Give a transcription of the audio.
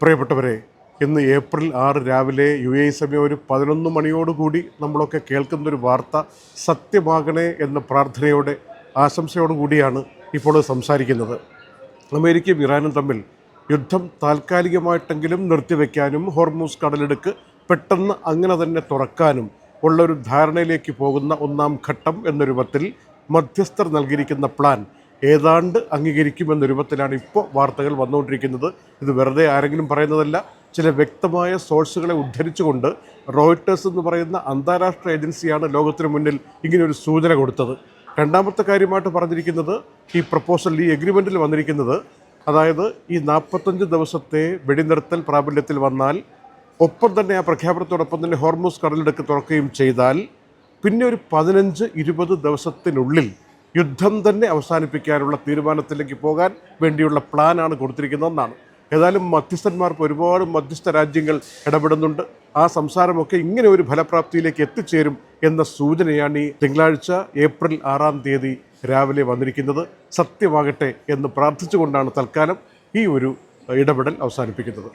പ്രിയപ്പെട്ടവരെ, ഇന്ന് ഏപ്രിൽ 6 രാവിലെ UAE സമയം ഒരു 11 മണിയോടുകൂടി നമ്മളൊക്കെ കേൾക്കുന്നൊരു വാർത്ത സത്യമാകണേ എന്ന പ്രാർത്ഥനയോടെ ആശംസയോടുകൂടിയാണ് ഇപ്പോൾ സംസാരിക്കുന്നത്. അമേരിക്കയും ഇറാനും തമ്മിൽ യുദ്ധം താൽക്കാലികമായിട്ടെങ്കിലും നിർത്തിവെക്കാനും ഹോർമൂസ് കടലിടുക്ക് പെട്ടെന്ന് അങ്ങനെ തന്നെ തുറക്കാനും ഉള്ളൊരു ധാരണയിലേക്ക് പോകുന്ന ഒന്നാം ഘട്ടം എന്ന രൂപത്തിൽ മധ്യസ്ഥർ നൽകിയിരിക്കുന്ന പ്ലാൻ ഏതാണ്ട് അംഗീകരിക്കുമെന്ന രൂപത്തിലാണ് ഇപ്പോൾ വാർത്തകൾ വന്നുകൊണ്ടിരിക്കുന്നത്. ഇത് വെറുതെ ആരെങ്കിലും പറയുന്നതല്ല. ചില വ്യക്തമായ സോഴ്സുകളെ ഉദ്ധരിച്ചുകൊണ്ട് റോയിട്ടേഴ്സ് എന്ന് പറയുന്ന അന്താരാഷ്ട്ര ഏജൻസിയാണ് ലോകത്തിന് മുന്നിൽ ഇങ്ങനെയൊരു സൂചന കൊടുത്തത്. രണ്ടാമത്തെ കാര്യമായിട്ട് പറഞ്ഞിരിക്കുന്നത്, ഈ പ്രപ്പോസൽ, ഈ എഗ്രിമെൻറ്റിൽ വന്നിരിക്കുന്നത്, അതായത് ഈ 45 ദിവസത്തെ വെടിനിർത്തൽ പ്രാബല്യത്തിൽ വന്നാൽ, ഒപ്പം തന്നെ ആ പ്രഖ്യാപനത്തോടൊപ്പം തന്നെ ഹോർമൂസ് കടലിടുക്ക് തുറക്കുകയും ചെയ്താൽ പിന്നെ ഒരു 15-20 ദിവസത്തിനുള്ളിൽ യുദ്ധം തന്നെ അവസാനിപ്പിക്കാനുള്ള തീരുമാനത്തിലേക്ക് പോകാൻ വേണ്ടിയുള്ള പ്ലാനാണ് കൊടുത്തിരിക്കുന്നതെന്നാണ്. ഏതായാലും മധ്യസ്ഥന്മാർക്ക് ഒരുപാട് മധ്യസ്ഥ രാജ്യങ്ങൾ ഇടപെടുന്നുണ്ട്. ആ സംസാരമൊക്കെ ഇങ്ങനെ ഒരു ഫലപ്രാപ്തിയിലേക്ക് എത്തിച്ചേരും എന്ന സൂചനയാണ് ഈ തിങ്കളാഴ്ച ഏപ്രിൽ 6 രാവിലെ വന്നിരിക്കുന്നത്. സത്യമാകട്ടെ എന്ന് പ്രാർത്ഥിച്ചുകൊണ്ടാണ് തൽക്കാലം ഈ ഒരു ഇടപെടൽ അവസാനിപ്പിക്കുന്നത്.